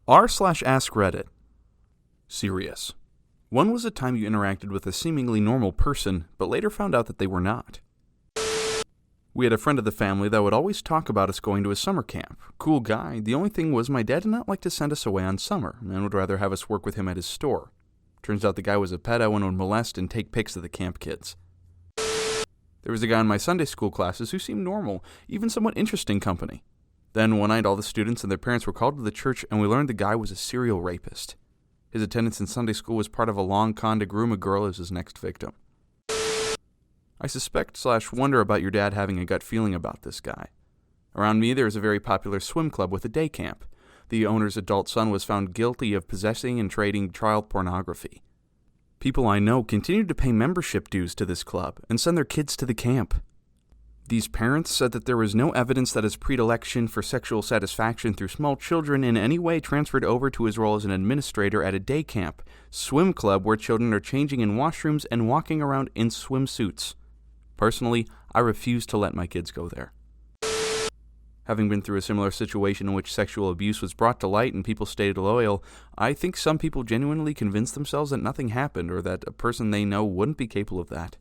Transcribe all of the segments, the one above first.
r/ask Reddit. Serious. When was a time you interacted with a seemingly normal person, but later found out that they were not? We had a friend of the family that would always talk about us going to a summer camp. Cool guy. The only thing was my dad did not like to send us away on summer, and would rather have us work with him at his store. Turns out the guy was a pedo and would molest and take pics of the camp kids. There was a guy in my Sunday school classes who seemed normal, even somewhat interesting company. Then one night all the students and their parents were called to the church and we learned the guy was a serial rapist. His attendance in Sunday school was part of a long con to groom a girl as his next victim. I suspect/wonder about your dad having a gut feeling about this guy. Around me there is a very popular swim club with a day camp. The owner's adult son was found guilty of possessing and trading child pornography. People I know continue to pay membership dues to this club and send their kids to the camp. These parents said that there was no evidence that his predilection for sexual satisfaction through small children in any way transferred over to his role as an administrator at a day camp, swim club where children are changing in washrooms and walking around in swimsuits. Personally, I refuse to let my kids go there. Having been through a similar situation in which sexual abuse was brought to light and people stayed loyal, I think some people genuinely convince themselves that nothing happened or that a person they know wouldn't be capable of that.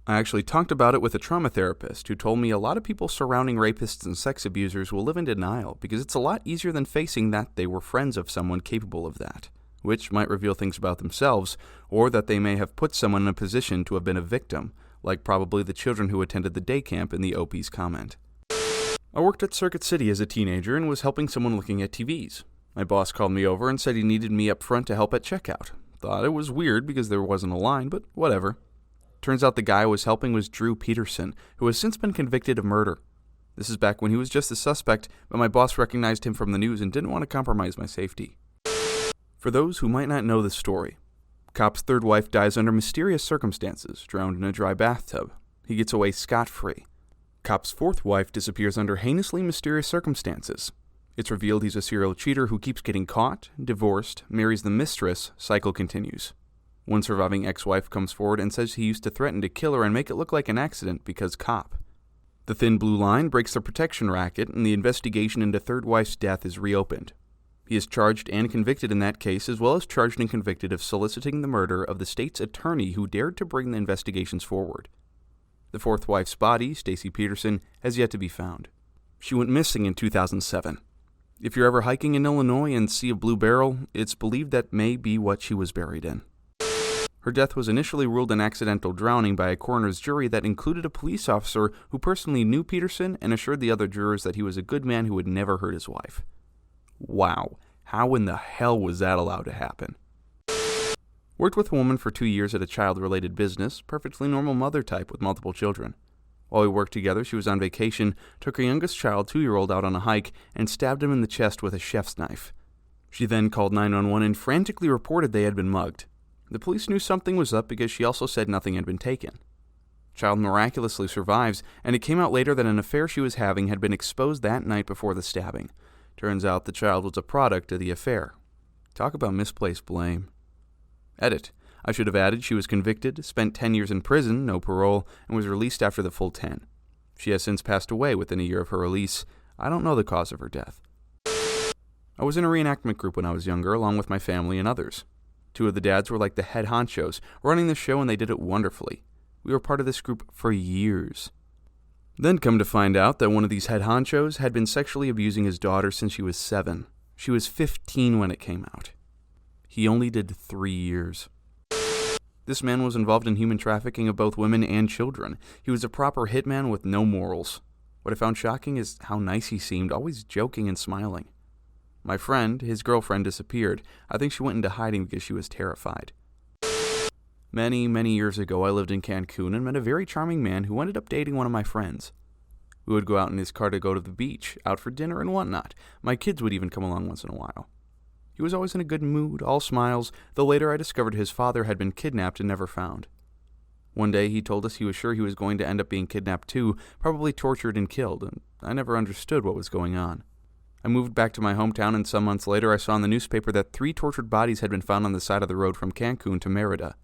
I actually talked about it with a trauma therapist who told me a lot of people surrounding rapists and sex abusers will live in denial because it's a lot easier than facing that they were friends of someone capable of that, which might reveal things about themselves, or that they may have put someone in a position to have been a victim, like probably the children who attended the day camp in the OP's comment. I worked at Circuit City as a teenager and was helping someone looking at TVs. My boss called me over and said he needed me up front to help at checkout. Thought it was weird because there wasn't a line, but whatever. Turns out the guy I was helping was Drew Peterson, who has since been convicted of murder. This is back when he was just a suspect, but my boss recognized him from the news and didn't want to compromise my safety. For those who might not know the story, cop's third wife dies under mysterious circumstances, drowned in a dry bathtub. He gets away scot-free. Cop's fourth wife disappears under heinously mysterious circumstances. It's revealed he's a serial cheater who keeps getting caught, divorced, marries the mistress, cycle continues. One surviving ex-wife comes forward and says he used to threaten to kill her and make it look like an accident because cop. The thin blue line breaks the protection racket and the investigation into third wife's death is reopened. He is charged and convicted in that case, as well as charged and convicted of soliciting the murder of the state's attorney who dared to bring the investigations forward. The fourth wife's body, Stacy Peterson, has yet to be found. She went missing in 2007. If you're ever hiking in Illinois and see a blue barrel, it's believed that may be what she was buried in. Her death was initially ruled an accidental drowning by a coroner's jury that included a police officer who personally knew Peterson and assured the other jurors that he was a good man who would never hurt his wife. Wow, how in the hell was that allowed to happen? Worked with a woman for 2 years at a child-related business, perfectly normal mother type with multiple children. While we worked together, she was on vacation, took her youngest child, 2-year-old, out on a hike, and stabbed him in the chest with a chef's knife. She then called 911 and frantically reported they had been mugged. The police knew something was up because she also said nothing had been taken. Child miraculously survives, and it came out later that an affair she was having had been exposed that night before the stabbing. Turns out the child was a product of the affair. Talk about misplaced blame. Edit. I should have added she was convicted, spent 10 years in prison, no parole, and was released after the full 10. She has since passed away within a year of her release. I don't know the cause of her death. I was in a reenactment group when I was younger, along with my family and others. 2 of the dads were like the head honchos, running the show, and they did it wonderfully. We were part of this group for years. Then come to find out that one of these head honchos had been sexually abusing his daughter since she was 7. She was 15 when it came out. He only did 3 years. This man was involved in human trafficking of both women and children. He was a proper hitman with no morals. What I found shocking is how nice he seemed, always joking and smiling. My friend, his girlfriend, disappeared. I think she went into hiding because she was terrified. Many, many years ago, I lived in Cancun and met a very charming man who ended up dating one of my friends. We would go out in his car to go to the beach, out for dinner and whatnot. My kids would even come along once in a while. He was always in a good mood, all smiles, though later I discovered his father had been kidnapped and never found. One day he told us he was sure he was going to end up being kidnapped too, probably tortured and killed, and I never understood what was going on. I moved back to my hometown, and some months later I saw in the newspaper that 3 tortured bodies had been found on the side of the road from Cancun to Merida.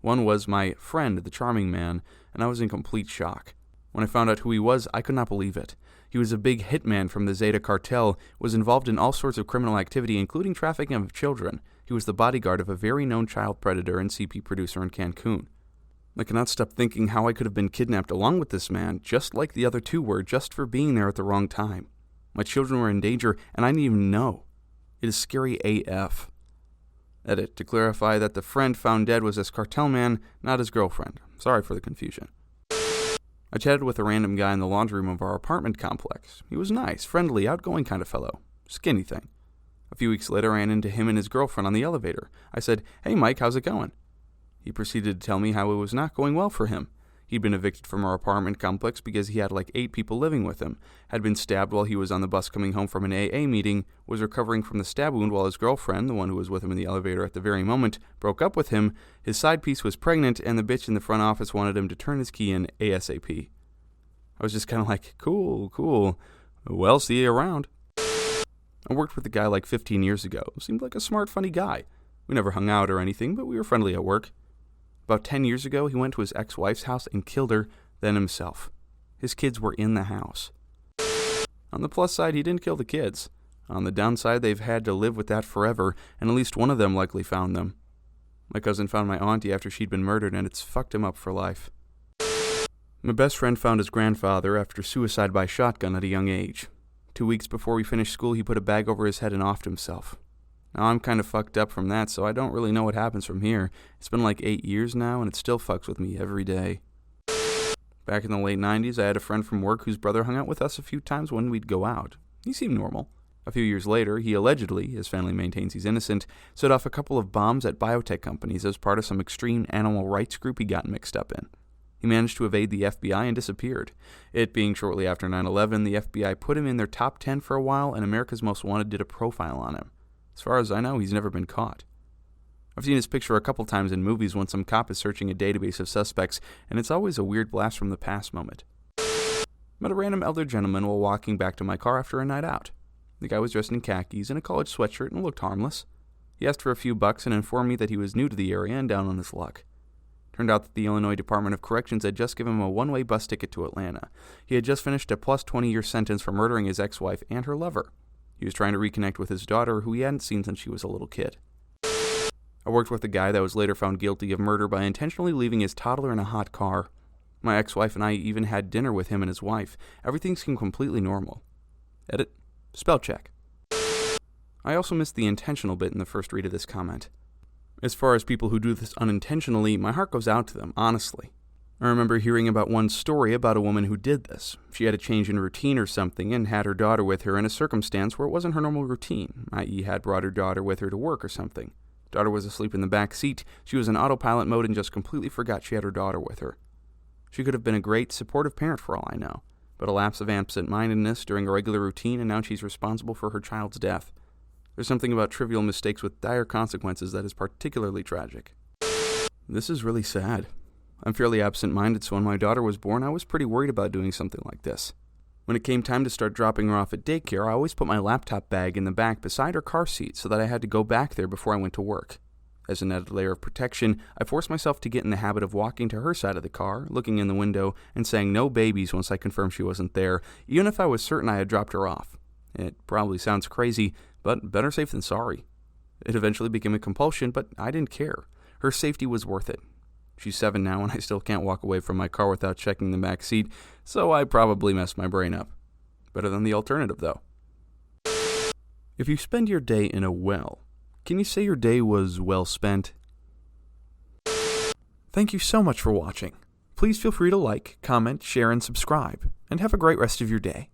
One was my friend, the charming man, and I was in complete shock. When I found out who he was, I could not believe it. He was a big hitman from the Zeta cartel, was involved in all sorts of criminal activity, including trafficking of children. He was the bodyguard of a very known child predator and CP producer in Cancun. I cannot stop thinking how I could have been kidnapped along with this man, just like the other two were, just for being there at the wrong time. My children were in danger, and I didn't even know. It is scary AF. Edit, to clarify that the friend found dead was this cartel man, not his girlfriend. Sorry for the confusion. I chatted with a random guy in the laundry room of our apartment complex. He was nice, friendly, outgoing kind of fellow. Skinny thing. A few weeks later, I ran into him and his girlfriend on the elevator. I said, "Hey Mike, how's it going?" He proceeded to tell me how it was not going well for him. He'd been evicted from our apartment complex because he had like 8 people living with him, had been stabbed while he was on the bus coming home from an AA meeting, was recovering from the stab wound while his girlfriend, the one who was with him in the elevator at the very moment, broke up with him, his side piece was pregnant, and the bitch in the front office wanted him to turn his key in ASAP. I was just kind of like, cool. Well, see you around. I worked with a guy like 15 years ago. Seemed like a smart, funny guy. We never hung out or anything, but we were friendly at work. About 10 years ago, he went to his ex-wife's house and killed her, then himself. His kids were in the house. On the plus side, he didn't kill the kids. On the downside, they've had to live with that forever, and at least one of them likely found them. My cousin found my auntie after she'd been murdered, and it's fucked him up for life. My best friend found his grandfather after suicide by shotgun at a young age. 2 weeks before we finished school, he put a bag over his head and offed himself. Now, I'm kind of fucked up from that, so I don't really know what happens from here. It's been like 8 years now, and it still fucks with me every day. Back in the late 90s, I had a friend from work whose brother hung out with us a few times when we'd go out. He seemed normal. A few years later, he allegedly, his family maintains he's innocent, set off a couple of bombs at biotech companies as part of some extreme animal rights group he got mixed up in. He managed to evade the FBI and disappeared. It being shortly after 9/11, the FBI put him in their top 10 for a while, and America's Most Wanted did a profile on him. As far as I know, he's never been caught. I've seen his picture a couple times in movies when some cop is searching a database of suspects, and it's always a weird blast from the past moment. Met a random elder gentleman while walking back to my car after a night out. The guy was dressed in khakis and a college sweatshirt and looked harmless. He asked for a few bucks and informed me that he was new to the area and down on his luck. Turned out that the Illinois Department of Corrections had just given him a one-way bus ticket to Atlanta. He had just finished a plus 20-year sentence for murdering his ex-wife and her lover. He was trying to reconnect with his daughter, who he hadn't seen since she was a little kid. I worked with a guy that was later found guilty of murder by intentionally leaving his toddler in a hot car. My ex-wife and I even had dinner with him and his wife. Everything seemed completely normal. Edit. Spell check. I also missed the intentional bit in the first read of this comment. As far as people who do this unintentionally, my heart goes out to them, honestly. I remember hearing about one story about a woman who did this. She had a change in routine or something and had her daughter with her in a circumstance where it wasn't her normal routine, i.e. had brought her daughter with her to work or something. Daughter was asleep in the back seat, she was in autopilot mode and just completely forgot she had her daughter with her. She could have been a great, supportive parent for all I know, but a lapse of absent-mindedness during a regular routine and now she's responsible for her child's death. There's something about trivial mistakes with dire consequences that is particularly tragic. This is really sad. I'm fairly absent-minded, so when my daughter was born, I was pretty worried about doing something like this. When it came time to start dropping her off at daycare, I always put my laptop bag in the back beside her car seat so that I had to go back there before I went to work. As an added layer of protection, I forced myself to get in the habit of walking to her side of the car, looking in the window, and saying no babies once I confirmed she wasn't there, even if I was certain I had dropped her off. It probably sounds crazy, but better safe than sorry. It eventually became a compulsion, but I didn't care. Her safety was worth it. She's 7 now, and I still can't walk away from my car without checking the back seat, so I probably messed my brain up. Better than the alternative, though. If you spend your day in a well, can you say your day was well spent? Thank you so much for watching. Please feel free to like, comment, share, and subscribe, and have a great rest of your day.